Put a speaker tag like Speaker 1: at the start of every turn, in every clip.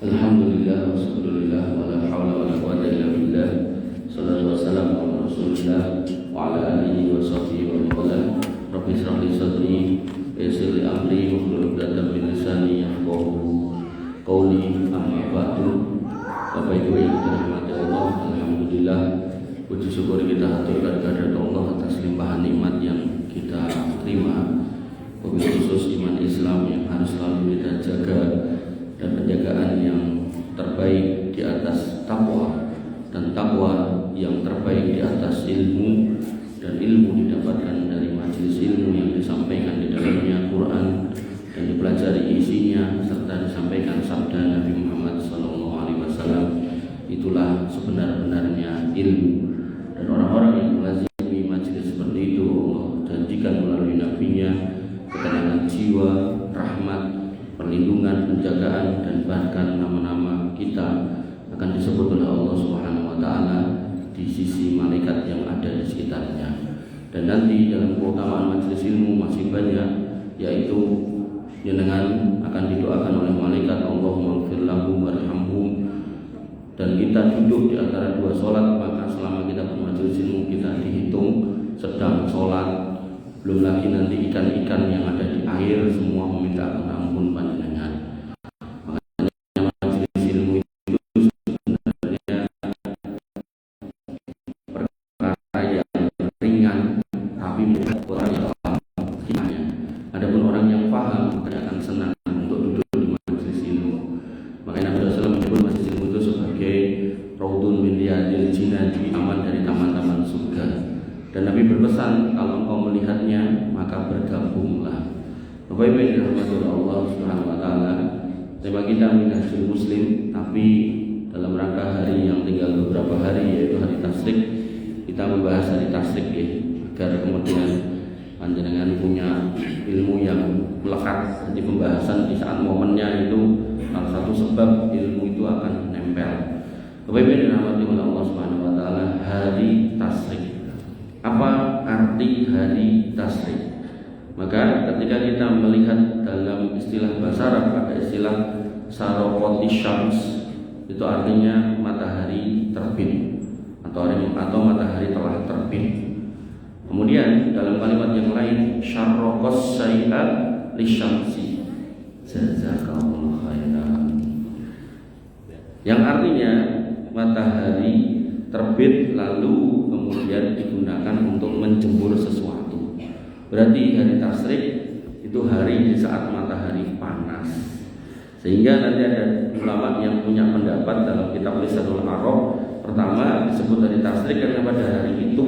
Speaker 1: Alhamdulillah wassallallahu wala haula wala quwwata illa billah. Sallallahu wasallam ala Rasulillah wa ala alihi wa sahbihi wa man Rabbi shrah li sadri wa yassir li amri wahlul 'uqdatam min lisani yafqahu qawli. Amma ba'du. Bapak Ibu yang dirahmati Allah, alhamdulillah puji syukur kita haturkan kehadirat Allah atas limpahan nikmat yang kita terima, wabil khusus iman Islam yang harus selalu kita jaga, dan penjagaan yang terbaik di atas takwa, dan takwa yang terbaik di atas ilmu, dan ilmu didapatkan dari majelis ilmu yang disampaikan di dalamnya Quran dan dipelajari isinya serta disampaikan sabda Nabi Muhammad SAW. Itulah sebenar-benarnya ilmu, dan orang-orang yang melazimi majelis seperti itu Allah janjikan melalui nabinya ketenangan jiwa, rahmat, perlindungan, penjagaan, dan bahkan nama-nama kita akan disebut oleh Allah Subhanahu wa taala di sisi malaikat yang ada di sekitarnya. Dan nanti dalam keutamaan majelis ilmu masih banyak, yaitu jenengan akan didoakan oleh malaikat, Allahumma ighfir lahum warhamhum. Dan kita duduk di antara dua sholat, maka selama kita bermajelis ilmu kita dihitung sedang sholat. Belum lagi nanti ikan-ikan yang ada di air semua meminta ampun panjenengan. Makanya majelis ilmu itu sebenarnya perkara yang ringan, tapi orang yang paham hikmahnya. Adapun orang yang paham akan senang untuk duduk di majelis ilmu. Makanya Nabi SAW menyebut majelis ilmu itu sebagai raudun min riyadil jinan, aman dari taman-taman surga. Dan Nabi berpesan, kalau engkau melihatnya maka bergabunglah. Bapak Ibu yang dirahmati oleh Allah Subhanahu wa taala, tema kita Minhajul Muslim, tapi dalam rangka hari yang tinggal beberapa hari, yaitu hari Tasyrik, kita membahas hari Tasyrik ya, agar kemudian panjenengan punya ilmu yang melekat. Jadi pembahasan di saat momennya itu salah satu sebab ilmu itu akan nempel. Bapak Ibu yang dirahmati oleh Allah Subhanahu wa taala, hari Tasyrik. Apa arti hari Tasyrik? Maka ketika kita melihat dalam istilah bahasa Arab, ada istilah saraqati syams, itu artinya matahari terbit atau matahari telah terbit. Kemudian dalam kalimat yang lain, syarraqas syai'a lisyamsi jazakallahu khairan, yang artinya matahari terbit lalu kemudian digunakan untuk menjemur sesuatu. Berarti hari Tasyrik itu hari di saat matahari panas. Sehingga nanti ada ulama yang punya pendapat dalam kitab Lisanul Arab. Pertama disebut hari Tasyrik karena pada hari itu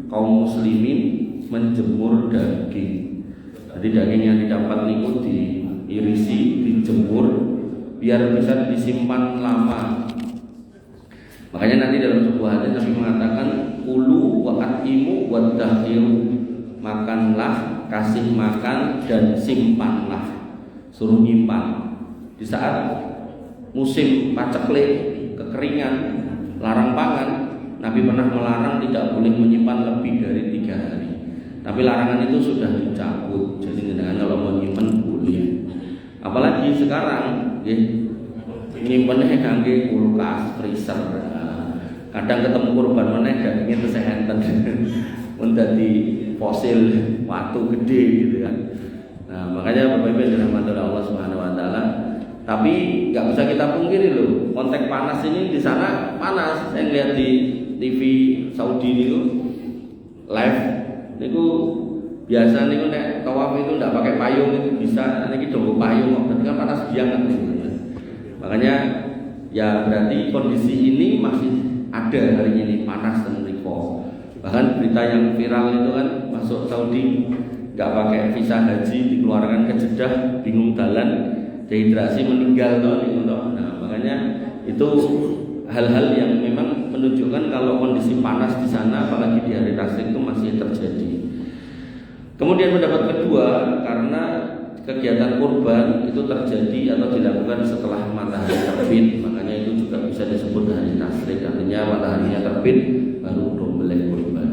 Speaker 1: kaum muslimin menjemur daging. Jadi daging yang didapat niku diirisi, dijemur biar bisa disimpan lama. Makanya nanti dalam sebuah hadis Nabi mengatakan kulu wa atimu wa dahiru, makanlah, kasih makan, dan simpanlah, suruh nyimpan. Di saat musim paceklik, kekeringan, larang pangan, Nabi pernah melarang tidak boleh menyimpan lebih dari 3 hari. Tapi larangan itu sudah dicabut. Jadi kalau mau nyimpan boleh. Apalagi sekarang nyimpennya kangge kulkas, freezer. Kadang ketemu kurban meneh dagingnya itu sehenten menjadi fosil watu gede gitu kan. Nah makanya Bapak Ibu yang dirahmati oleh Allah Subhanahu wa taala, tapi nggak bisa kita pungkiri loh, konteks panas ini di sana panas. Saya lihat di TV Saudi itu live, itu biasa nih nek tawaf itu nggak pakai payung itu bisa, nanti kita payung, berarti kan panas banget. Makanya ya berarti kondisi ini masih ada hari ini, panas dan riko. Bahkan berita yang viral itu kan masuk Saudi nggak pakai visa haji, dikeluarkan ke Jeddah, bingung jalan, dehidrasi, meninggal tuh. Nah makanya itu hal-hal yang memang menunjukkan kalau kondisi panas di sana, apalagi di hari Tasyrik itu masih terjadi. Kemudian pendapat kedua, karena kegiatan kurban itu terjadi atau dilakukan setelah matahari terbit, makanya itu juga bisa disebut hari Tasyrik. Artinya mataharinya terbit baru boleh kurban.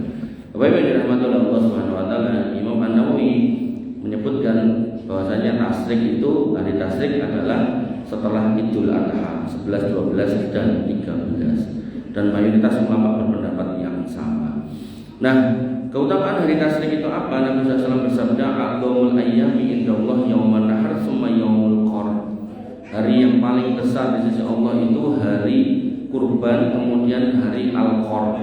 Speaker 1: Bapak Ibu yang dirahmati oleh Allah Subhanahu wa taala, Imam An-Nawawi menyebutkan bahwasanya Tasyrik itu, hari Tasyrik adalah setelah Idul Adha 11, 12 dan 13. Dan mayoritas ulama berpendapat yang sama. Nah, keutamaan hari tasyrik itu apa? Nabi SAW bersabda, "A'dhamul ayyami indallah yauman nahar summa yaumul qar." Hari yang paling besar di sisi Allah itu hari kurban, kemudian hari al-qar.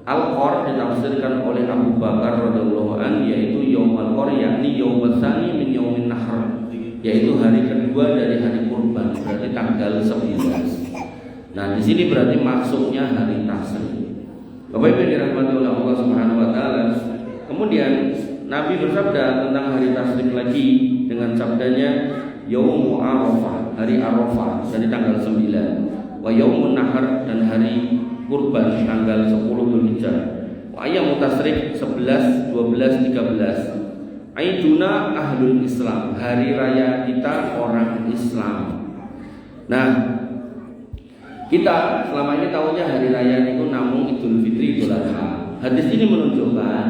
Speaker 1: Al-qar ditafsirkan oleh Abu Bakar radhiyallahu an, yaitu yaumul qar, yakni yaumul tsani min yaumin nahr, yaitu hari kedua dari hari kurban, berarti tanggal 11. Nah, di sini berarti maksudnya hari tasyrik. Bapak Ibu dirahmati oleh Allah Subhanahu wa taala. Kemudian Nabi bersabda tentang hari tasyrik lagi dengan sabdanya Yaumu Arafah, hari Arafah dari tanggal 9. Wa Yaumun Nahar, dan hari kurban tanggal 10 Dzulhijjah. Wa ayyamu tasyrik 11, 12, 13. Aiduna ahlul Islam, hari raya kita orang Islam. Nah, kita selama ini tahunya hari raya itu namun Idul Fitri, Idul Adha. Hadis ini menunjukkan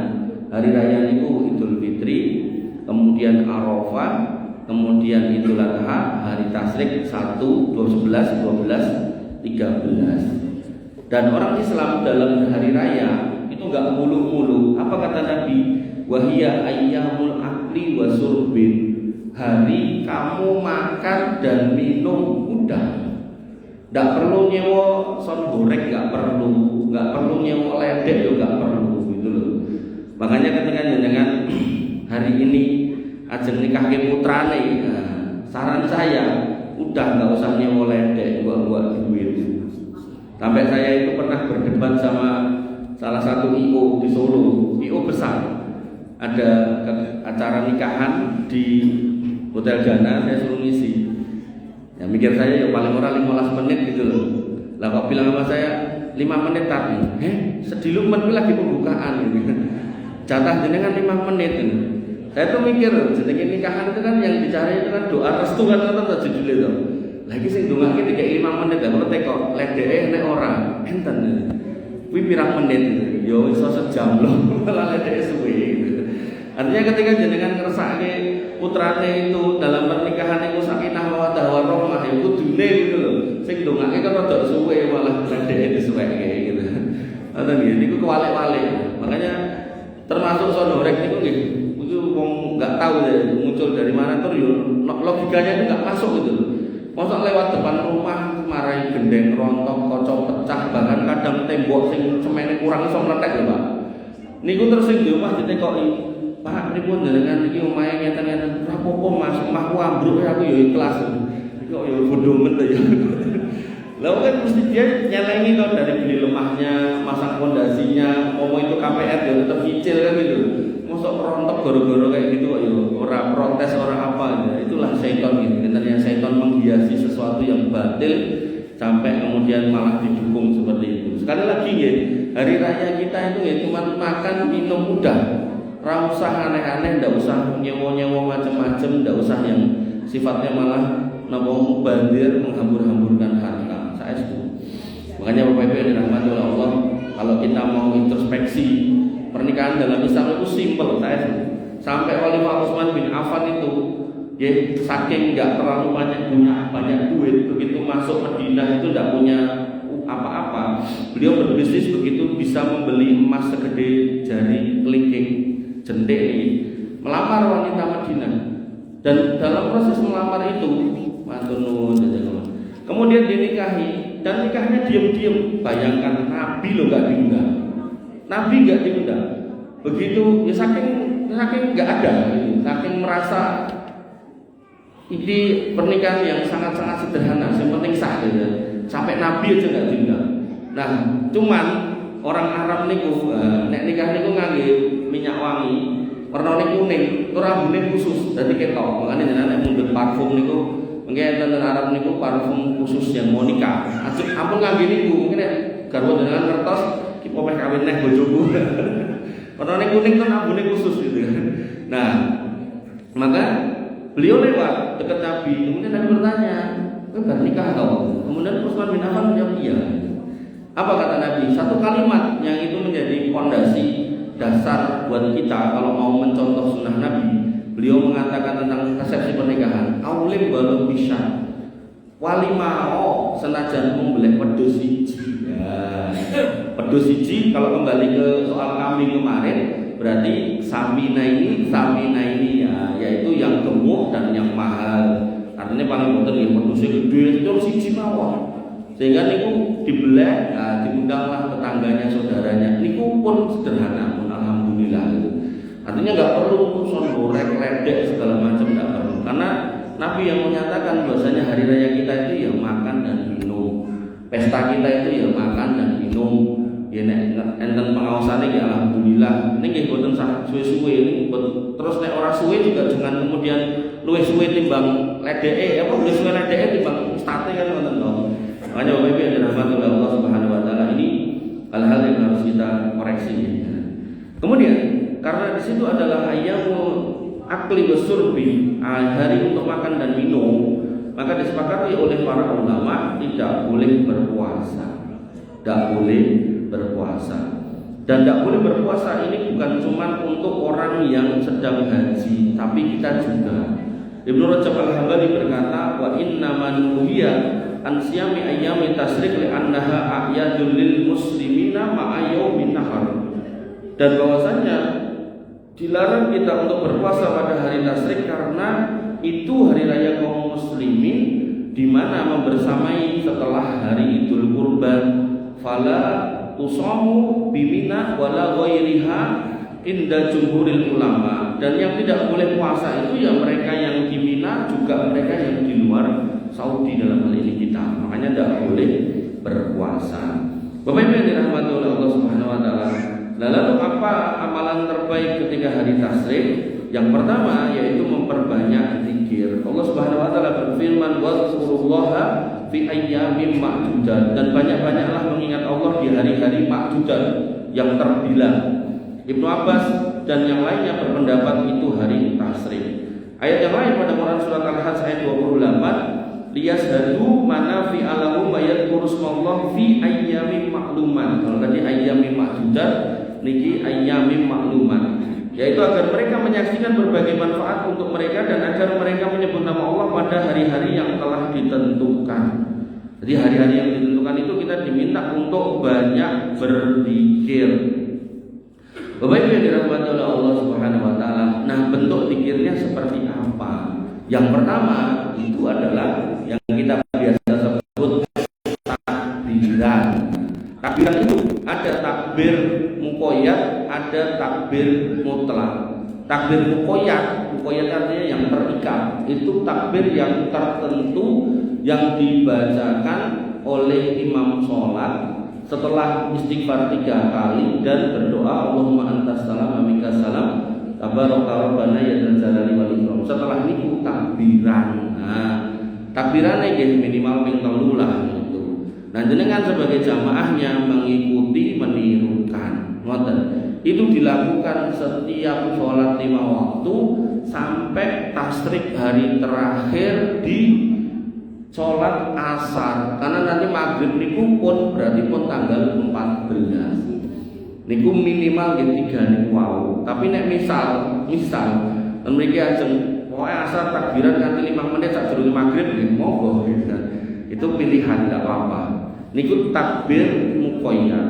Speaker 1: hari raya itu Idul Fitri, kemudian Arafah, kemudian Idul Adha, hari tasyrik 1, 11, 12, 13. Dan orang Islam dalam hari raya itu enggak mulu-mulu. Apa kata Nabi? Wahia ayyamul akli wa surbin. Hari kamu makan dan minum udah. Nggak perlu nyewa son goreng, nggak perlu nyewa ledek juga nggak perlu gitu loh. Makanya ketika dengan hari ini ajeng nikah ke putrane, saran saya udah nggak usah nyewa ledek, buat duit. Sampai saya itu pernah berdebat sama salah satu IO di Solo, IO besar. Ada acara nikahan di Hotel Jana, saya suruh ngisi. Ya mikir saya ya paling orang 15 menit gitu loh. Lah kok bilang sama saya 5 menit tadi. Sediluk menit lagi pembukaan gitu. Jatah jenengan 5 menit gitu. Saya tuh mikir jenenge nikahan itu kan yang dicari itu kan doa restu kan kata judulnya itu. Lagi sing ndongake 5 menit lah teko ledeke nek ora enten. Kuwi pirang menit gitu. Yo iso sejam loh. Malah ledeke suwe gitu. Artinya ketika jenengan ngersake putrane itu dalam pernikahan itu sakinah mawaddah warahmah ya kudune gitu loh. Sing ndongake kan rada suwe malah ledeke disuweke gitu. Ngoten nggih niku kewalik-walik. Makanya termasuk sonorek niku nggih itu wong enggak tahu ya muncul dari mana tur yo logikanya itu enggak masuk gitu loh. Mosok lewat depan rumah marahi gendeng rontok, kaca pecah, bahkan kadang tembok sing semene kurang iso meletek lho, Pak. Niku terus sing di omah ditekoki, "Pak, pripun jenengan iki omahe ngeten-ngeten?" "Ora apa-apa, Mas, omahku ambruk aku ya ikhlas." Kok ya bodoh men ya. Lah kan mesti dia nyelengi kok dari beli lemahnya, masang fondasinya, mau itu KPR ya tetap cicil kan gitu. Mosok rontok goro-goro kayak gitu kok ya ora protes ora apa ya. Itulah setan gitu. Ternyata setan menghiasi sesuatu yang batil sampai kemudian malah didukung seperti itu. Sekali lagi ya, hari raya kita itu ya cuma makan minum udah. Ora usah aneh-aneh, ndak usah nyewa-nyewa macam-macam, ndak usah yang sifatnya malah napa mubazir menghambur-hamburkan harta. Saya setuju. Makanya Bapak Ibu yang dirahmati oleh Allah, kalau kita mau introspeksi pernikahan dalam Islam itu simpel, saya sampai Khalifah Utsman bin Affan itu ya saking nggak terlalu punya banyak duit, begitu masuk Madinah itu tidak punya apa-apa, beliau berbisnis begitu bisa membeli emas segede jari kelingking jendek ini, melamar wanita Madinah, dan dalam proses melamar itu kemudian dinikahi, dan nikahnya diam-diam. Bayangkan Nabi lo nggak diundang. Nabi nggak diundang, begitu ya saking nggak ada, saking merasa ini pernikahan yang sangat-sangat sederhana, yang penting sah gitu. Sampai Nabi aja nggak diundang. Nah, cuman orang Arab niku nek nikah niku ngangge minyak wangi, warnane kuning, rambune khusus, dadi ketok. Makane jenengan nek mundhut parfum niku mungkin enten Arab niku parfum khusus yang mau nikah. Ampun ngangge niku, mungkin nek garwa jenengan ngertos ki popeh kawin neh bojoku. Warnane kuning kan ambune khusus gitu kan. Nah, maka beliau lewat dekat Nabi, kemudian Nabi bertanya, "Kowe bar nikah tau?" Kemudian Utsman bin Affan menjawab, "Iya." Apa kata Nabi? Satu kalimat yang itu menjadi fondasi dasar buat kita kalau mau mencontoh sunnah Nabi. Beliau mengatakan tentang resepsi pernikahan, "Aulim balu bisya." wali mau senajan membeli wedhus siji. Ya. Wedhus siji kalau kembali ke soal kambing kemarin berarti samina ini ya, yaitu yang gemuk dan yang mahal. Artinya paling boten ya wedhus gede itu siji mawon. Sehingga niku dibeleh, nah, diundanglah tetangganya, saudaranya. Niku pun sederhana, pun alhamdulillah. Artinya nggak perlu sondorek, ledek segala macam, nggak perlu. Karena Nabi yang menyatakan bahwasanya hari raya kita itu ya makan dan minum, pesta kita itu ya makan dan minum. Ya enten pengawasannya ya alhamdulillah. Ini nggih boten sah suwe-suwe ini. Terus nek ora suwe juga jangan kemudian luwih suwe timbang ledeke, apa luwih suwe ledeke timbang state kan ngoten to. Makanya Bapak Ibu yang dirahmati oleh Allah Subhanahu wa taala, ini hal-hal yang harus kita koreksi. Kemudian karena di situ adalah ayyamul akli wasurbi, hari untuk makan dan minum, maka disepakati oleh para ulama tidak boleh berpuasa. Tidak boleh berpuasa. Dan tidak boleh berpuasa ini bukan cuma untuk orang yang sedang haji, tapi kita juga. Ibnu Rajab Al-Hambali berkata, wa innaman nuhiya an siyami ayyami tasrik li annaha a'yadul lil muslimina ma'a yaumin nahar. Dan bahwasanya dilarang kita untuk berpuasa pada hari tasrik karena itu hari raya kaum muslimin di mana membersamai setelah hari Idul Kurban. Fala tusamu bimina wala ghairiha inda jumhuril ulama. Dan yang tidak boleh puasa itu ya mereka yang di Mina, juga mereka yang di luar Saudi dalam hal ini kita. Makanya tidak boleh berpuasa. Bapak Ibu yang dirahmati oleh Allah Subhanahu wa taala. Lalu apa amalan terbaik ketika hari tasrik? Yang pertama yaitu memperbanyak zikir. Allah Subhanahu wa taala berfirman, "Wadzurullaha fi ayyamin ma'dudat." Dan banyak-banyaklah mengingat Allah di hari-hari ma'dudat yang terbilang. Ibnu Abbas dan yang lainnya berpendapat itu hari tasrik. Ayat yang lain pada Quran surat Al-Hajj ayat 28, liyashhadu manafi'a lahum wa yadhkuru smallahi fi ayyamin ma'lumat. Kalau tadi ayyamin ma'dudat, niki ayyamin ma'lumat, yaitu agar mereka menyaksikan berbagai manfaat untuk mereka dan agar mereka menyebut nama Allah pada hari-hari yang telah ditentukan. Jadi hari-hari yang ditentukan itu kita diminta untuk banyak berzikir. Bapak Ibu yang dirahmati oleh Allah Subhanahu wa taala. Nah, bentuk zikirnya seperti apa? Yang pertama itu adalah yang kita biasa sebut takbiran. Takbiran itu ada takbir muqayyad, ada takbir mutlak. Takbir muqayyad artinya yang terikat. Itu takbir yang tertentu yang dibacakan oleh imam sholat setelah istighfar 3 kali dan berdoa Allahumma antas salam wa minkas salam tabaraka rabbana ya dzal jalali wal ikram. Setelah niku takbiran. Nah, takbirane nggih minimal ping 3 lah gitu. Nah, jenengan sebagai jamaahnya mengikuti menirukan. Ngoten. Itu dilakukan setiap sholat 5 waktu sampai tasrik hari terakhir di sholat asar. Karena nanti maghrib niku pun berarti pun tanggal 14. Niku minimal nggih 3 niku wau. Tapi nek misal mriki ajeng pokoke asar takbiran nganti 5 menit sadurunge maghrib nggih monggo. Itu pilihan enggak apa-apa. Niku takbir muqayyad.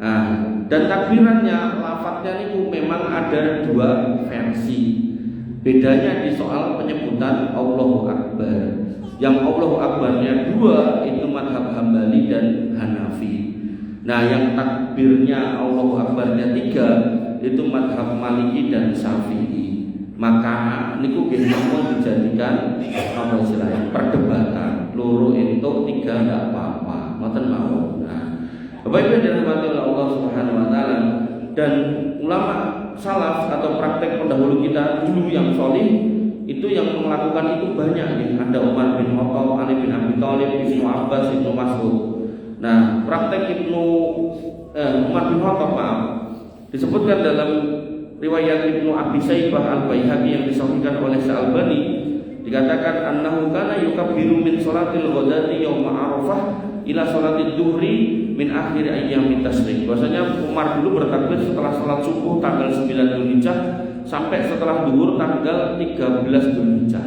Speaker 1: Nah, dan takbirannya lafadznya niku memang ada 2 versi. Bedanya di soal penyebutan Allahu Akbar. Yang Allahu Akbarnya 2 itu madhab Hambali dan Hanafi. Nah, yang takbirnya Allahu Akbarnya 3 itu madhab Maliki dan Syafi'i. Maka niku nggih monggo dijadikan apa istilahnya perdebatan. Loro entuk 3 enggak apa-apa. Ngoten mawon. Nah, Bapak Ibu yang dirahmati oleh Allah Subhanahu wa taala, dan ulama salaf atau praktek pendahulu kita dulu yang sholih itu yang melakukan itu banyak nih. Ada Umar bin Khattab, Ali bin Abi Thalib, Ibnu Abbas, Ibnu Mas'ud. Nah, praktek Umar bin Khattab disebutkan dalam riwayat Ibnu Abi Syaibah Al-Baihaqi yang disahihkan oleh Syalbani, dikatakan annahu kana yukabbiru min sholatil ghadati yaum Arafah ila sholatid duhri min akhir ayyamit tasrik. Bahwasanya Umar dulu bertakbir setelah sholat subuh tanggal 9 Dzulhijjah sampai setelah duhur tanggal 13 Dzulhijjah.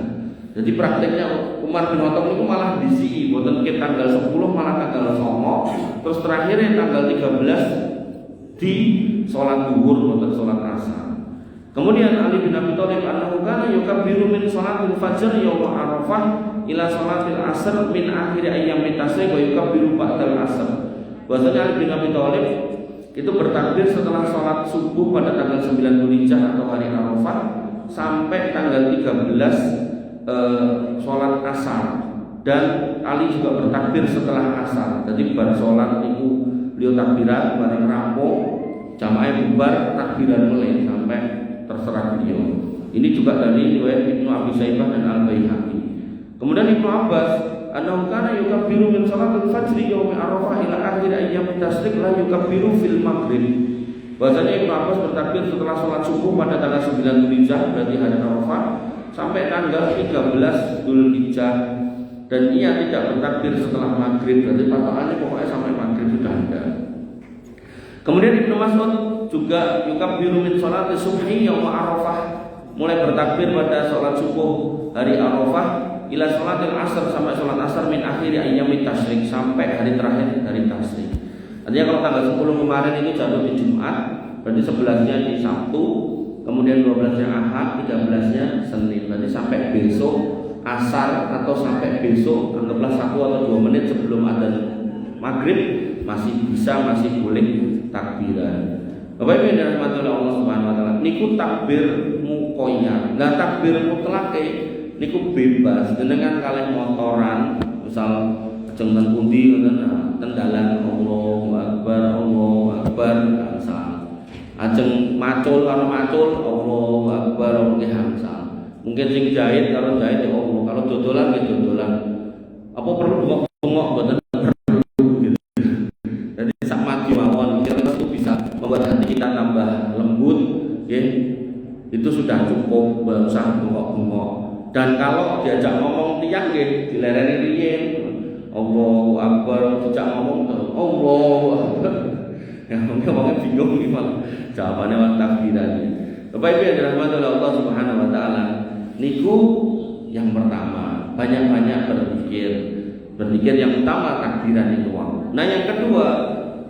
Speaker 1: Jadi prakteknya Umar bin Khattab itu malah disi, boten ke tanggal 10 malah tanggal 9, terus terakhirnya tanggal 13 di sholat duhur boten sholat asar. Kemudian Ali bin Abi Thalib annahu kana yukabbiru min sholatil fajr yaum Arafah ila sholatil asr min akhir ayyamit tasyrik wa yukabbiru ba'dal asr. Bahwasanya Ali bin Abi Thalib itu bertakbir setelah sholat subuh pada tanggal 9 Dzulhijjah atau hari Arafah sampai tanggal 13 sholat asar, dan Ali juga bertakbir setelah asar. Jadi bar sholat itu beliau takbiran bareng rampung, jamaah bubar takbiran mulai sampai terserah beliau. Ini juga dari riwayat Ibnu Abi Syaibah dan Al-Baihaqi. Kemudian Ibnu Abbas annahu kana yukabbiru min sholatil fajri yaum Arafah ila akhir ayyamit tasyrik la yukabbiru fil maghrib. Bahwasanya Ibnu Abbas bertakbir setelah sholat subuh pada tanggal 9 Dzulhijjah berarti hari Arafah sampai tanggal 13 Dzulhijjah, dan ia tidak bertakbir setelah maghrib, berarti patokannya pokoknya sampai maghrib sudah ada. Kemudian Ibnu Mas'ud juga yukabbiru min sholati subhi yaum Arafah, mulai bertakbir pada sholat subuh hari Arafah ila sholatil asr sampai sholat asar min akhiri ayyamit tasyrik, sampai hari terakhir dari tasyrik. Artinya kalau tanggal 10 kemarin ini jatuh di Jumat, berarti 11-nya di Sabtu, kemudian 12-nya Ahad, 13-nya Senin, berarti sampai besok asar atau sampai besok anggaplah 1 atau 2 menit sebelum adzan maghrib masih boleh takbiran. Bapak Ibu yang dirahmati oleh Allah Subhanahu wa taala, niku takbir muqayyad. Lah takbir mutlak niku bebas dengan kalih motoran, misal ajeng ten pundi ngoten tendalan Allahu Akbar misal. Ajeng macul karo macul Allahu Akbar nggih hamsal. Mungkin sing jahit karo jahit ya Allah, kalau dodolan nggih dodolan. Apa perlu bengok-bengok mboten? Membuat hati kita tambah lembut, ya, itu sudah cukup, nggak usah bengok-bengok. Dan kalau diajak ngomong tiang, ya, dilereni riyen, Allahu Akbar, dijak ngomong Allahu Akbar, ya ngomongnya bingung nih malah jawabannya waktu takbiran. Bapak Ibu yang dirahmati oleh Allah Subhanahu Wa Taala, niku yang pertama banyak-banyak berzikir yang utama takbiran itu. Nah yang kedua,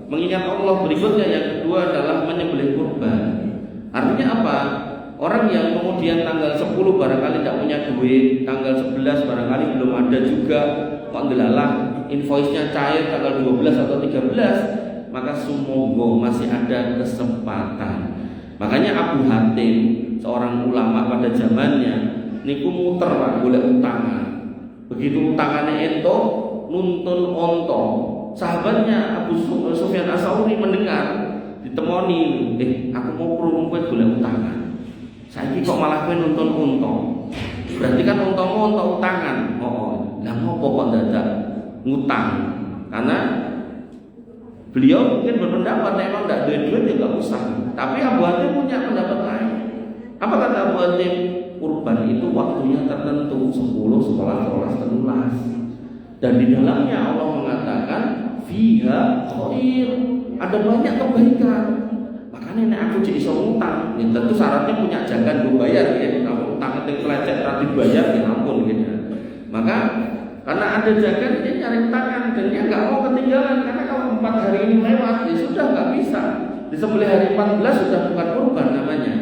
Speaker 1: mengingat Allah. Berikutnya yang kedua adalah menyembelih kurban. Artinya apa? Orang yang kemudian tanggal 10 barangkali tidak punya duit, tanggal 11 barangkali belum ada juga, kok ndelalah invoice-nya cair tanggal 12 atau 13, maka sumogo masih ada kesempatan. Makanya Abu Hatim, seorang ulama pada zamannya, niku muter Pak golek utangan. Begitu utangannya ento, nuntun onto. Sahabatnya Abu Sufyan As-Sauri mendengar, ditemoni, aku mau prunung kowe golek utangan. Saiki kok malah kowe nuntun unta. Berarti kan untamu unta utangan. Lah ngopo kok dadak ngutang? Karena beliau mungkin berpendapat memang enggak duit-duit ya enggak usah. Tapi Abu Hatim punya pendapat lain. Apa kata Abu Hatim? Kurban itu waktunya tertentu 10, 11, 13. Dan di dalamnya Allah mengatakan fiha khair, ada banyak kebaikan. Makanya nek aku jadi iso ngutang, ya tentu syaratnya punya jangan gue bayar ya. Kalau utang itu pelecet tadi bayar ya ampun gitu. Maka karena ada jangan dia nyari utangan dan dia nggak mau ketinggalan, karena kalau 4 hari ini lewat ya sudah nggak bisa. Disembelih hari 14 sudah bukan kurban namanya.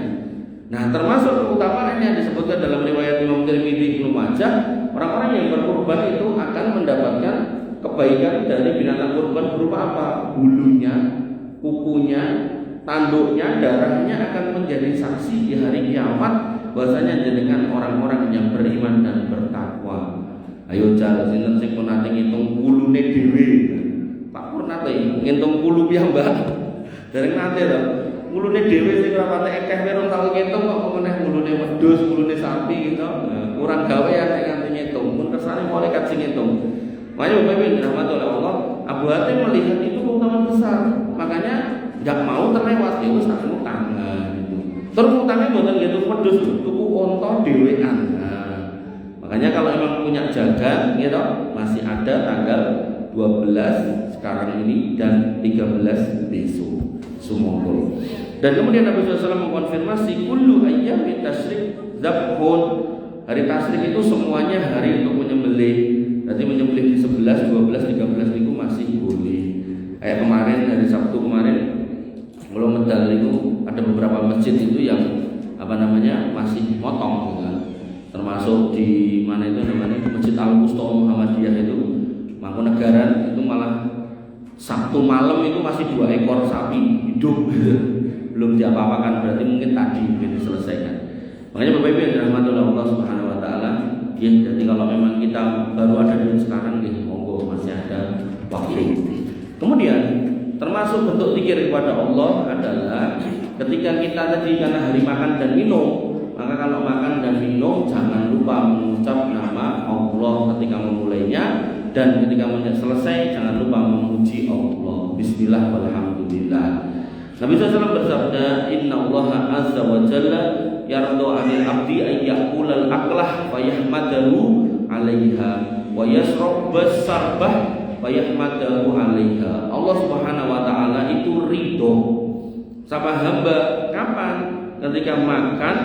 Speaker 1: Nah termasuk keutamaannya disebutkan dalam riwayat Imam Tirmidzi, Ibnu Majah, orang-orang yang berkurban itu akan mendapatkan kebaikan dari binatang kurban berupa apa? Bulunya, kukunya, tanduknya, darahnya akan menjadi saksi di hari kiamat bahwasanya jenengan orang-orang yang beriman dan bertakwa. Ayo jar sinten sing nate ngitung kulune dhewe. Pak Pur nate ngitung kulu piyambak. Dereng nate lho. Kulune dhewe sing ora patek akeh wong tau ngitung kok meneh kulune wedhus, kulune sapi gitu. Kurang gawe ya sing nganti ngitung. Mun kersane malaikat sing ngitung. Makanya Bapak Ibu rahmat oleh Allah, Abu Hatim melihat itu keutamaan besar. Makanya enggak mau terlewat itu sak utang gitu. Terus utangnya mboten gitu wedhus, tuku unta dhewean. Makanya kalau memang punya jagan gitu, masih ada tanggal 12 sekarang ini dan 13 besok. Semoga. Dan kemudian Nabi SAW mengkonfirmasi kullu ayyamit tasyrik dzabhun. Hari tasyrik itu semuanya hari untuk menyembelih. Nanti menyembelih di 11, 12, 13 itu masih boleh. Kayak kemarin hari Sabtu kemarin, kalau medal itu ada beberapa masjid itu yang masih motong gitu kan. Termasuk di mana itu namanya Masjid Al-Wusta Muhammadiyah itu Mangkunegaran itu malah Sabtu malam itu masih 2 ekor sapi hidup belum diapa-apakan, berarti mungkin tadi diselesaikan. Makanya Bapak Ibu yang dirahmati oleh Allah Subhanahu wa taala, ya jadi kalau memang kita baru ada duit sekarang ya monggo masih ada waktu. Kemudian termasuk bentuk zikir kepada Allah adalah ketika kita tadi karena hari makan dan minum, maka kalau makan dan minum jangan lupa mengucap nama Allah ketika memulainya, dan ketika selesai jangan lupa memuji Allah. Bismillah walhamdulillah. Nabi SAW bersabda, Inna Allah azza wa jalla yardu 'anil abdi ay yaqulal aqlah wa yahmadahu 'alaiha wa yashrab basarbah wa yahmadahu 'alaiha. Allah Subhanahu wa taala itu ridho sama hamba kapan? Ketika makan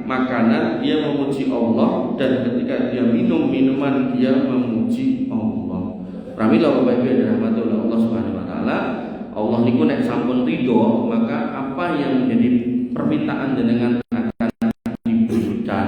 Speaker 1: makanan dia memuji Allah, dan ketika dia minum minuman dia memuji Allah. Pramila Bapak Ibu dirahmati oleh Allah Subhanahu wa taala, Allah niku nek sampun ridho, maka apa yang menjadi permintaan jenengan akan diberikan.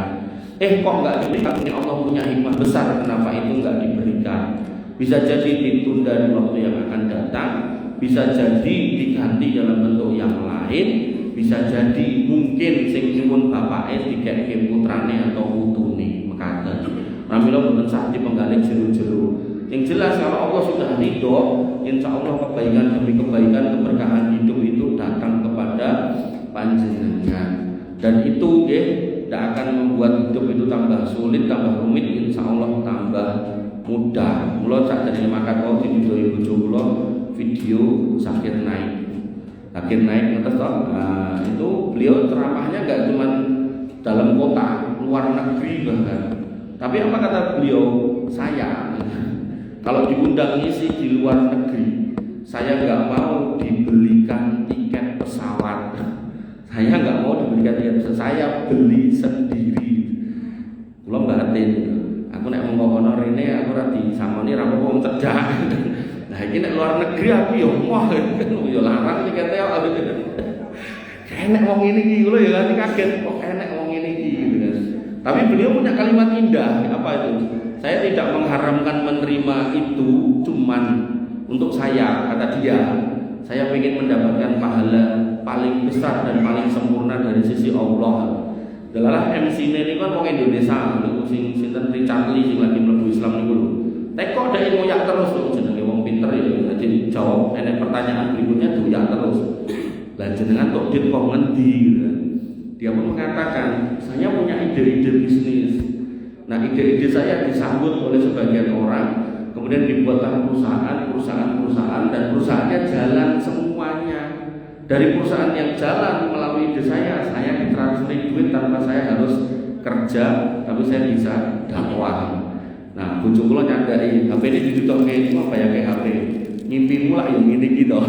Speaker 1: Kok enggak diberikan? Allah punya hikmah besar kenapa itu enggak diberikan. Bisa jadi ditunda di waktu yang akan datang, bisa jadi diganti dalam bentuk yang lain, bisa jadi mungkin sing nyuwun bapake dikeke putrane atau putune mekaten. Pramila boten sah dipenggalih jero-jero. Yang jelas kalau Allah sudah ridho, insya Allah kebaikan demi kebaikan, keberkahan hidup itu datang kepada panjenengan. Dan itu tidak akan membuat hidup itu tambah sulit, tambah rumit, insya Allah tambah mudah. Mula sak dari makan mau dividoi bojo kula video Zakir Naik. Zakir Naik ngertos toh? Nah, itu beliau ceramahnya enggak cuma dalam kota, luar negeri bahkan. Tapi apa kata beliau? Saya kalau diundang ngisi di luar negeri, saya nggak mau dibelikan tiket pesawat. Saya nggak mau dibelikan tiket pesawat, saya beli sendiri. Belum batin. Aku nek mengkono rene aku ora disamoni ra wong cedak. Nah iki nek luar negeri aku yo moh yo larang tikete kok. Enek wong ngene iki lho ya kan kaget kok enek wong ngene iki gitu kan. Tapi beliau punya kalimat indah, apa itu? Saya tidak mengharamkan menerima itu cuman untuk saya, kata dia. Saya ingin mendapatkan pahala paling besar dan paling sempurna dari sisi Allah. Delalah MC ini kan wong Indonesia, niku sing sinten Richard Lee sing lagi mlebu Islam niku lho. Teko dhek ngoyak terus lho jenenge wong pinter ya. Jadi jawab enek pertanyaan berikutnya doyak terus. Lah jenengan kok dit kok ngendi gitu. Dia pun mengatakan, saya punya ide-ide bisnis. Nah ide-ide saya disambut oleh sebagian orang, kemudian dibuatlah perusahaan, dan perusahaannya jalan semuanya. Dari perusahaan yang jalan melalui ide saya ditransfer duit tanpa saya harus kerja, tapi saya bisa dakwah. Nah bojo kula nyandai HP ini ditutup kayak apa ya kayak HP ngimpi mulai yang ini gitu.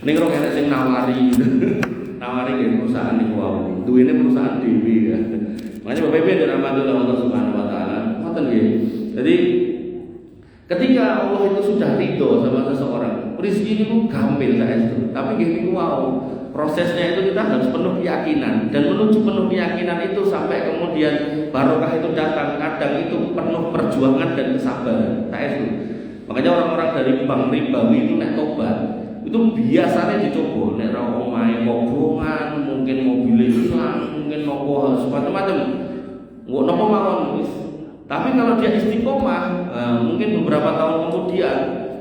Speaker 1: Ini kalau enak sing nawari perusahaan niku wae. Duwene perusahaan dhewe ya. Makanya Bapak Ibu dirahmati oleh Allah Subhanahu wa taala. Ngoten nggih. Jadi ketika Allah itu sudah ridho sama seseorang, rezeki itu gampil saestu. Tapi nggih niku wau, prosesnya itu kita harus penuh keyakinan, dan menuju penuh keyakinan itu sampai kemudian barokah itu datang, kadang itu penuh perjuangan dan kesabaran saestu. Makanya orang-orang dari bank ribawi itu nek tobat itu biasanya dicoba nek ra omahe kobongan, mungkin mobil hilang, mungkin nopo macam-macam. Nggak nopo mawon wis. Tapi kalau dia istiqomah, mungkin beberapa tahun kemudian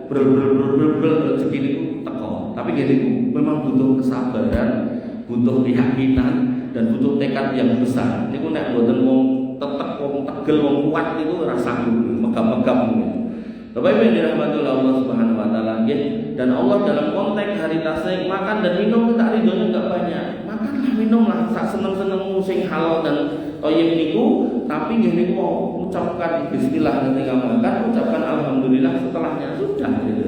Speaker 1: rezeki itu teko. Tapi gini, memang butuh kesabaran, butuh keyakinan, dan butuh tekad yang besar. Niku nek mboten wong tetek, wong tegel, wong kuat itu rasa megap-megap. Bapak Ibu yang dirahmati oleh Allah Subhanahu wa taala, dan Allah dalam konteks hari tasyrik makan dan minum tak ridhonya enggak banyak. Makanlah, minumlah sak seneng-senengmu sing halal dan thayyib niku, tapi nggih niku mau ucapkan bismillah ketika makan, ucapkan alhamdulillah setelahnya sudah gitu.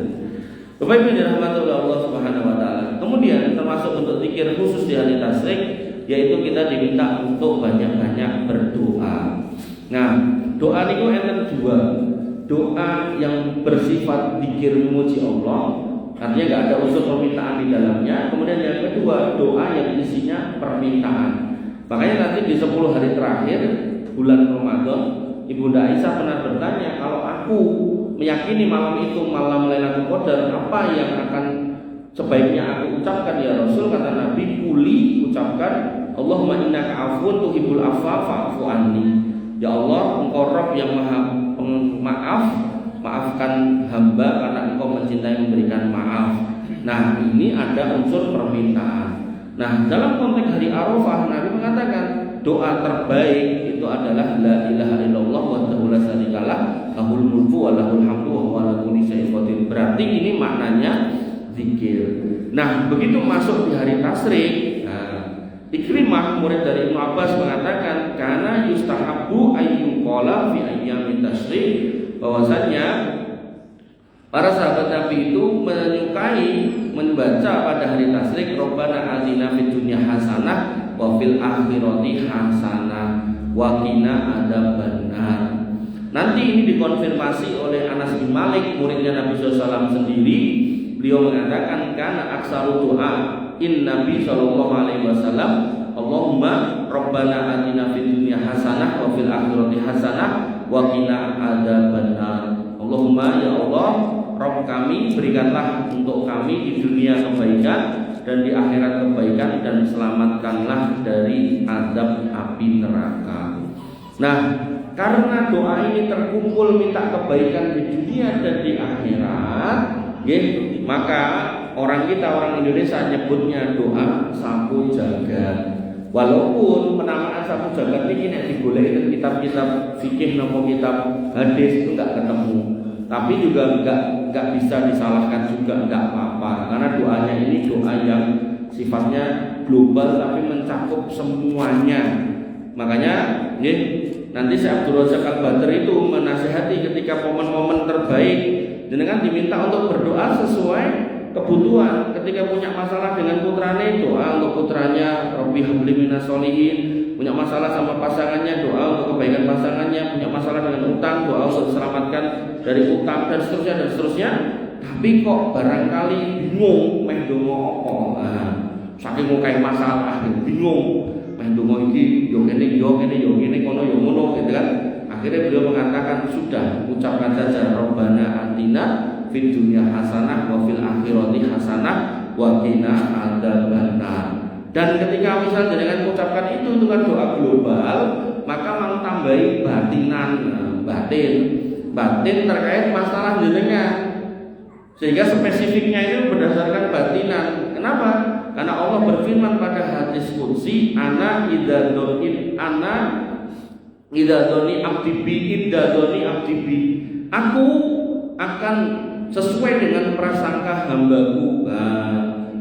Speaker 1: Bapak Ibu yang dirahmati oleh Allah Subhanahu wa taala. Kemudian termasuk untuk zikir khusus di hari tasyrik yaitu kita diminta untuk banyak-banyak berdoa. Nah, doa niku enten dua. Doa yang bersifat dzikir memuji Allah, artinya nggak ada unsur permintaan di dalamnya. Kemudian yang kedua, doa yang isinya permintaan. Makanya nanti di 10 hari terakhir bulan Ramadan, Ibunda Aisyah pernah bertanya, kalau aku meyakini malam itu malam Lailatul Qadar, apa yang akan sebaiknya aku ucapkan ya Rasul? Kata Nabi, kuli ucapkan, Allahumma innaka afun tuhibbul afwa fa'fu anni. Ya Allah, Engkau Rabb yang Maha Pemaaf, maafkan hamba karena Engkau mencintai memberikan maaf. Nah, ini ada unsur permintaan. Nah, dalam konteks hari Arafah, Nabi mengatakan doa terbaik itu adalah la ilaha illallah wahdahu la syarikalah lahul mulku wa lahul hamdu wa huwa ala kulli syai'in qadir. Berarti ini maknanya zikir. Nah, begitu masuk di hari tasyrik, Ikrimah murid dari Ibnu Abbas mengatakan karena yustahabbu ayyuqala fi ayyamit tasyrik, bahwasanya para sahabat Nabi itu menyukai membaca pada hari tasyrik Rabbana atina fid dunya hasanah wa fil akhirati hasanah wa qina adzabannar. Nanti ini dikonfirmasi oleh Anas bin Malik, muridnya Nabi SAW sendiri. Beliau mengatakan karena aksaru doa in Nabi sallallahu alaihi wasallam, Allahumma Rabbana atina fid dunya hasanah wa fil akhirati hasanah wa qina adzabannar. Allahumma ya Allah, Rabb kami, berikanlah untuk kami di dunia kebaikan dan di akhirat kebaikan, dan selamatkanlah dari azab api neraka. Nah, karena doa ini terkumpul minta kebaikan di dunia dan di akhirat, maka orang Indonesia nyebutnya doa sapu jagat. Walaupun penamaan sapu jagat ini nek dibolehin kitab-kitab fikih nopo kitab hadis itu enggak ketemu, tapi juga enggak bisa disalahkan juga, enggak apa-apa, karena doanya ini doa yang sifatnya global tapi mencakup semuanya. Makanya nanti Syekh Abdul Razak Al-Badr itu menasihati ketika momen-momen terbaik dengan diminta untuk berdoa sesuai kebutuhan. Ketika punya masalah dengan putranya, doa untuk putranya, Rabbi habli minas sholihin. Punya masalah sama pasangannya, doa untuk kebaikan pasangannya. Punya masalah dengan utang, doa untuk diselamatkan dari utang, dan seterusnya dan seterusnya. Tapi kok barangkali bingung meh donga apa. Saking ngukai masalah bingung meh donga iki yo kene kono yo ngono gitu kan. Akhirnya beliau mengatakan, sudah, ucapkan saja Rabbana atina fid dunya hasanah wa fil akhirati hasanah wa qina adzabannar. Dan ketika misalnya dengan mengucapkan itu kan doa global, maka mau tambahi batinan, batin terkait masalah jenengan. Sehingga spesifiknya itu berdasarkan batinan. Kenapa? Karena Allah berfirman pada hadis qudsi, ana idadoni abdi bi, aku akan sesuai dengan prasangka hambaku.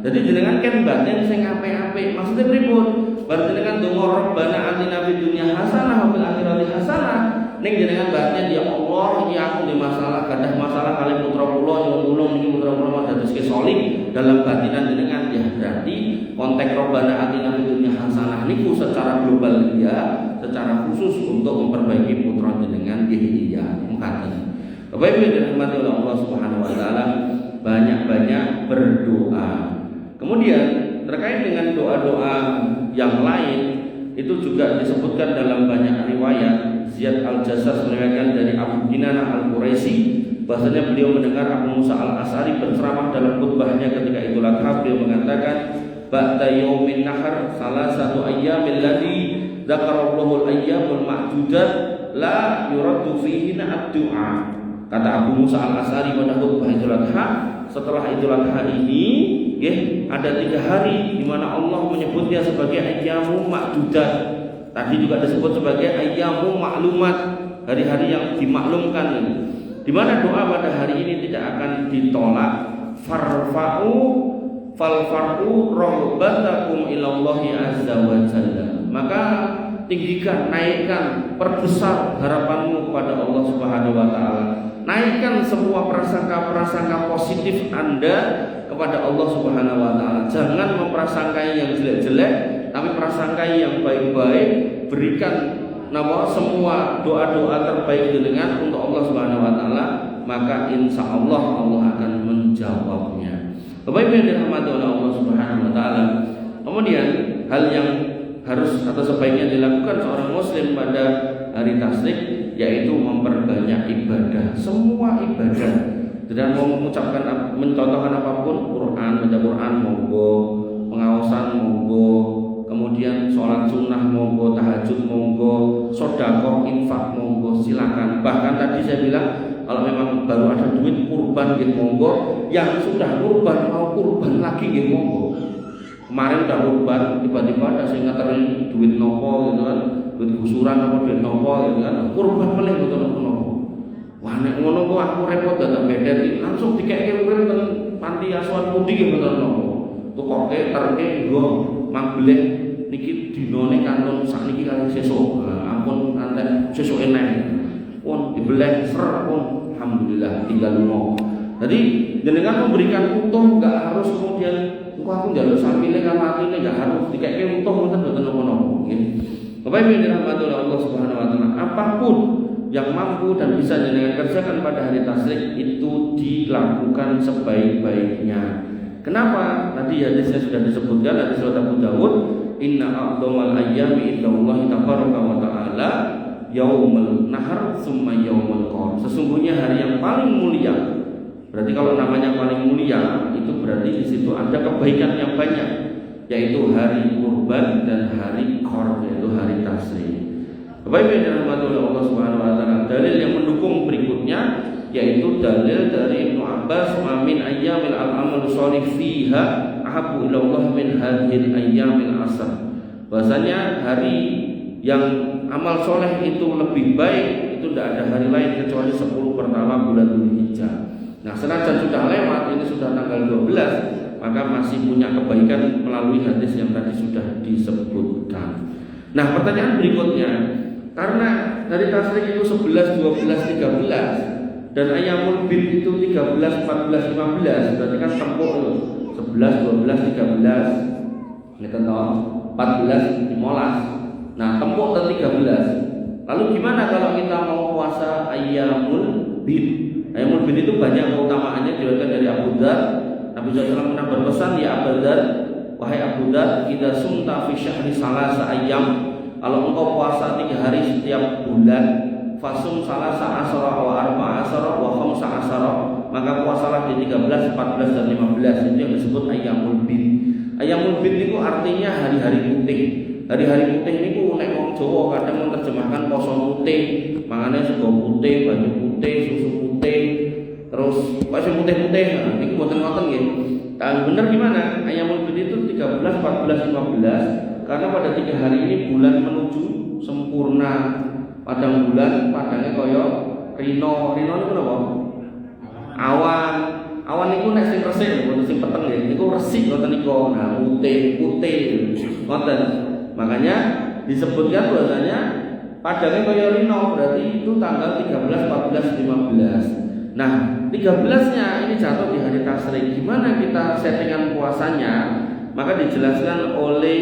Speaker 1: Jadi jenengan kan batin sing apik-apik. Maksudnya pripun? Berarti dengan donga Rabbana atina fid dunya hasanah wa fil akhirati hasanah. Ning jenengan batin, ya Allah, iki aku di masalah, gadah masalah kali putra kula nyuwun niki putra kula dadoske salih dalam batinan jenengan. Ya berarti konteks Rabbana atina fid dunya hasanah niku secara global ya, secara khusus untuk memperbaiki putra jenengan iya mengatakan. Bapak Ibu yang dirahmati oleh Allah Subhanahu wa taala, banyak-banyak berdoa. Kemudian terkait dengan doa-doa yang lain itu juga disebutkan dalam banyak riwayat. Ziyad Al-Jassas meriwayatkan dari Abu Kinanah Al-Quraisy bahasanya beliau mendengar Abu Musa Al-Asy'ari berceramah dalam khutbahnya ketika Idul Adha. Beliau mengatakan, ba'da yaumin nahar salasatu ayyamil ladzi dzakarallahu al-ayyamul ma'dudat la yuraddu fihi ad-du'a. Kata Abu Musa Al-Asy'ari pada khutbah Idul Adha, setelah Idul Adha ini ada 3 hari di mana Allah menyebutnya sebagai ayyamu ma'dudat. Tadi juga disebut sebagai ayyamu ma'lumat, hari-hari yang dimaklumkan. Di mana doa pada hari ini tidak akan ditolak. Falfar'u rahbatakum ilallahi azza wa jalla. Maka tinggikan, naikkan, perbesar harapanmu kepada Allah Subhanahu wa taala. Naikkan semua prasangka-prasangka positif Anda kepada Allah Subhanahu wa taala. Jangan memprasangkai yang jelek-jelek tapi prasangka yang baik-baik, berikan semua doa-doa terbaik dengan untuk Allah Subhanahu wa taala, maka insya Allah Allah akan menjawabnya. Bapak Ibu yang dirahmati oleh Allah Subhanahu wa taala. Kemudian hal yang harus atau sebaiknya dilakukan seorang muslim pada hari tasyrik yaitu memperbanyak ibadah, semua ibadah. Dan mau mengucapkan, mencontohkan apapun, Quran, baca Quran monggo, pengawasan monggo, kemudian sholat sunnah monggo, tahajud monggo, sedekah, infak monggo, silakan. Bahkan tadi saya bilang kalau memang baru ada duit kurban gitu monggo, yang sudah kurban mau kurban lagi gitu monggo. Kemarin udah kurban, tiba-tiba ada sing ngeterin duit nopo gitu kan, duit gusuran apa duit nopo gitu kan, kurban meleh gitu nopo. Wah nek ngono kok aku repot dadak beder langsung dikeke urip teng panti asuhan putih gitu nopo. Tukoke terke nggo magleh niki dinone kantun sakniki kali sesuk. Ampun antek sesuk eneh. Pun dibeleh ser pun alhamdulillah tinggal lunga. Jadi jenengan memberikan utuh enggak harus kemudian aku njaluk sampile kamatine enggak harus dikeke utuh ngoten mboten napa-napa nggih. Bapak Ibu yang dirahmati oleh Allah Subhanahu wa taala, apapun yang mampu dan bisa jenengan kerjakan pada hari tasyrik itu dilakukan sebaik-baiknya. Kenapa? Tadi hadisnya sudah disebutkan dari surat Abu Dawud, inna a'dhamal ayyami indallahi tabaraka wa ta'ala yaumul nahar summa yaumul qar. Sesungguhnya hari yang paling mulia. Berarti kalau namanya paling mulia itu berarti di situ ada kebaikan yang banyak, yaitu hari kurban dan hari qar, yaitu hari tasyrik. Bapak Ibu yang dirahmati oleh Allah Subhanahu wa taala, dalil yang mendukung berikutnya yaitu dalil dari Ibnu Abbas, "Ma min ayyamil al-amal shalih fiha ahabbu ila Allah min hadhil ayyamil asr." Bahasanya hari yang amal soleh itu lebih baik itu tidak ada hari lain kecuali 10 pertama bulan Dzulhijjah. Nah, senajan sudah lewat, ini sudah tanggal 12, maka masih punya kebaikan melalui hadis yang tadi sudah disebutkan. Nah, pertanyaan berikutnya, karena dari tasyrik itu 11, 12, 13 dan ayyamul bid itu 13, 14, 15, berarti kan tempuh 11, 12, 13, kita tahu 14, 15. Nah, tempuh ke 13. Lalu gimana kalau kita mau puasa ayyamul bid? Ayyamul bid itu banyak keutamaannya, diriwayatkan dari Abu Dzar. Nabi SAW pernah berpesan, ya Abu Dzar, wahai Abu Dzar, idza sumta fi syahri salasa ayyam, kalau engkau puasa 3 hari setiap bulan, fasum salasa asara wa arba'a asara wa khamsa asara, maka puasalah di 13, 14 dan 15. Itu yang disebut ayyamul bid. Ayyamul bid itu artinya hari-hari putih. Hari-hari putih ini nek wong Jawa kadang menerjemahkan poso putih, mangane sego putih, baju putih, susu putih, terus masih putih-putih. Nah, niku mboten ngoten nggih. Bener gimana? Ayyamul bid itu 13, 14, 15 karena pada 3 hari ini bulan menuju sempurna. Padang bulan, padangnya kaya rino. Rino niku napa? Awan. Awan niku nek sing resik mboten sing peteng nggih. Niku resik ngoten niku. Nah, putih-putih ngoten. Makanya disebutkan bahwasanya padangnya kaya rino, berarti itu tanggal 13, 14, 15. Nah, 13-nya ini jatuh di hari tasyrik. Gimana kita settingan puasanya? Maka dijelaskan oleh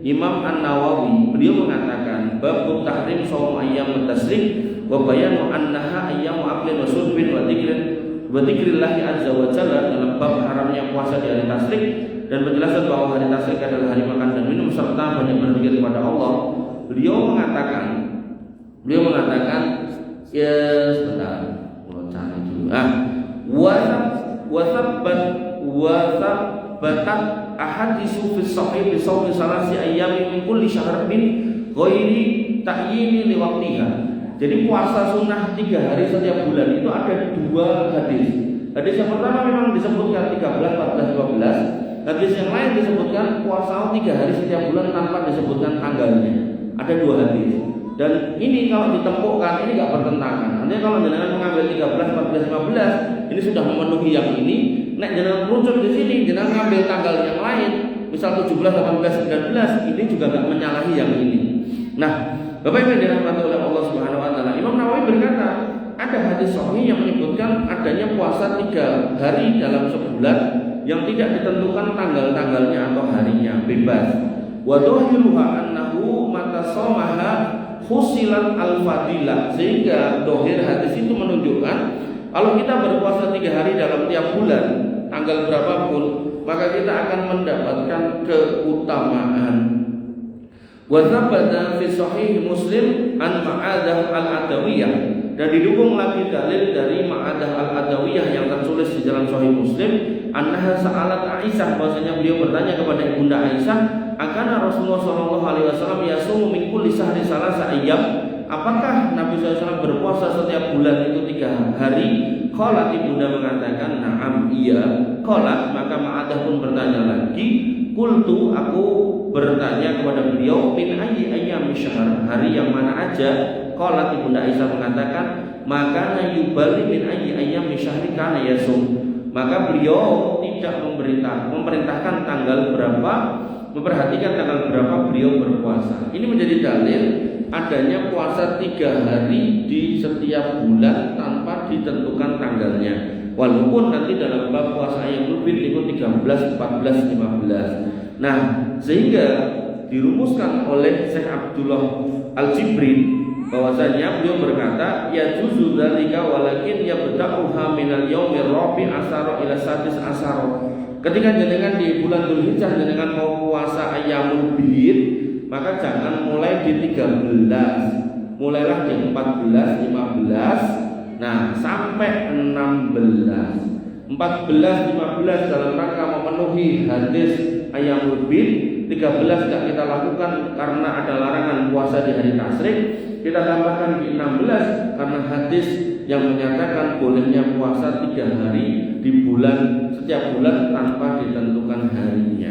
Speaker 1: Imam An-Nawawi. Beliau mengatakan bab tahrim shaum ayyam tasyrik wa bayanu annaha ayyamu aqlin wa surbin wa dzikrillah azza wa jalla, dalam bab haramnya puasa di hari tasyrik dan penjelasan bahwa hari tasyrik adalah hari makan dan minum serta banyak berzikir kepada Allah. Beliau mengatakan ya sebentar, kalau cari dulu. Wasabbat ahadisu fi sahih bi shaumi salasi ayyamin min kulli syahrin min ghairi ta'yini li waqtiha. Jadi puasa sunnah 3 hari setiap bulan itu ada 2 hadis. Hadis yang pertama memang disebutkan 13, 14, 15. Hadis yang lain disebutkan puasa 3 hari setiap bulan tanpa disebutkan tanggalnya. Ada 2 hadis. Dan ini kalau ditempukkan ini enggak bertentangan. Artinya kalau jenengan mengambil 13, 14, 15, ini sudah memenuhi yang ini. Nek jenengan merujuk di sini, jenengan ngambil tanggal yang lain, misal 17, 18, 19, ini juga enggak menyalahi yang ini. Nah, Bapak Ibu yang dirahmati oleh Allah Subhanahu wa taala, Imam Nawawi berkata, ada hadis sahih yang menyebutkan adanya puasa 3 hari dalam sebulan yang tidak ditentukan tanggal-tanggalnya atau harinya, bebas. Wa dhahiruha annahu mata somaha husilat al-fadilah, sehingga dohir hadis itu menunjukkan kalau kita berpuasa 3 hari dalam tiap bulan tanggal berapapun, maka kita akan mendapatkan keutamaan. Wa thabata fi sahih Muslim an Ma'adah al-Adawiyah, dan didukung lagi dalil dari Ma'adah al-Adawiyah yang tertulis di dalam sahih Muslim, annaha sa'alat Aisyah, bahwasanya beliau bertanya kepada Ibunda Aisyah, akana Rasulullah sallallahu alaihi wasallam yasumu min kulli sahri salasa ayyam, apakah Nabi SAW berpuasa setiap bulan itu 3 hari? Qalat, Ibunda mengatakan, na'am, iya. Qalat, maka Ma'adah pun bertanya lagi, qultu, aku bertanya kepada beliau, min ayyi ayyami syahr, hari yang mana aja? Qalat, Ibunda Aisyah mengatakan, maka yubali min ayyi ayyami syahri kana yasum, maka beliau tidak memerintahkan tanggal berapa, memperhatikan tanggal berapa beliau berpuasa. Ini menjadi dalil adanya puasa 3 hari di setiap bulan tanpa ditentukan tanggalnya. Walaupun nanti dalam bab puasa yang lebih itu 13, 14, 15. Nah, sehingga dirumuskan oleh Syekh Abdullah Al-Jibrin bahwasanya beliau berkata, ya juzu dzalika walakin yabda'uha minal yaumir rabi' asara ila sadis asara. Ketika jenengan di bulan Dzulhijjah jenengan mau puasa ayyamul bid, maka jangan mulai di 13, mulailah di 14, 15, nah sampai 16, 14, 15 dalam rangka memenuhi hadis ayyamul bid. 13 tidak kita lakukan karena ada larangan puasa di hari tasyrik. Kita tambahkan di 16 karena hadis yang menyatakan bolehnya puasa 3 hari di bulan, setiap bulan tanpa ditentukan harinya.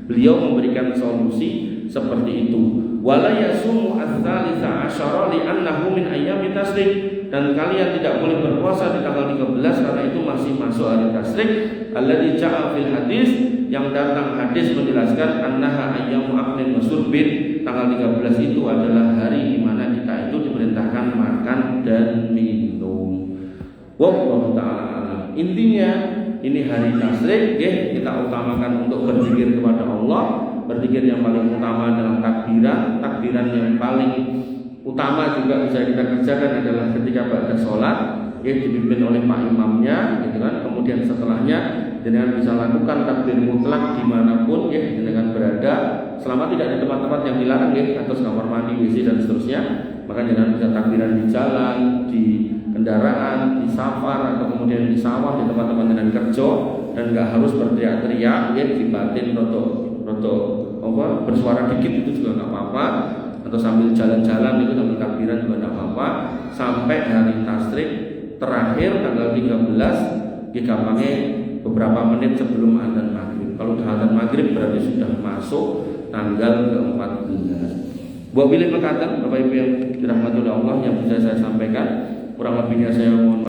Speaker 1: Beliau memberikan solusi seperti itu. Wala yasumu ats-tsalisa asyara li'annahu min ayyami tasyrik, dan kalian tidak boleh berpuasa di tanggal 13 karena itu masih masuk hari tasyrik. Alladzi ja'a fil hadis, yang datang hadis menjelaskan annaha ayyamu aqlin wa surbin, tanggal 13 itu adalah hari di mana kita itu diperintahkan makan dan minum. Wallahu ta'ala alam. Intinya ini hari tasyrik, kita utamakan untuk berzikir kepada Allah. Berzikir yang paling utama adalah takbiran. Takbiran yang paling utama juga bisa kita kerjakan adalah ketika ba'da sholat, dipimpin oleh pak imamnya, gitu kan. Kemudian setelahnya dengan bisa lakukan takbir mutlak dimanapun dengan berada, selama tidak di tempat-tempat yang dilarang atau kamar mandi, WC dan seterusnya. Maka dengan bisa takbiran di jalan, di kendaraan, di safar, atau kemudian di sawah, di tempat-tempat dengan kerja, dan nggak harus berteriak-teriak, di batin roto bersuara dikit itu juga nggak apa-apa, atau sambil jalan-jalan itu sambil takbiran juga nggak apa-apa, sampai hari tasyrik terakhir tanggal 13, gampangnya beberapa menit sebelum adzan maghrib. Kalau sudah adzan maghrib berarti sudah masuk tanggal ke-14. Buat pilih mengatakan Bapak Ibu yang dirahmati oleh Allah, yang bisa saya sampaikan, kurang lebihnya saya mohon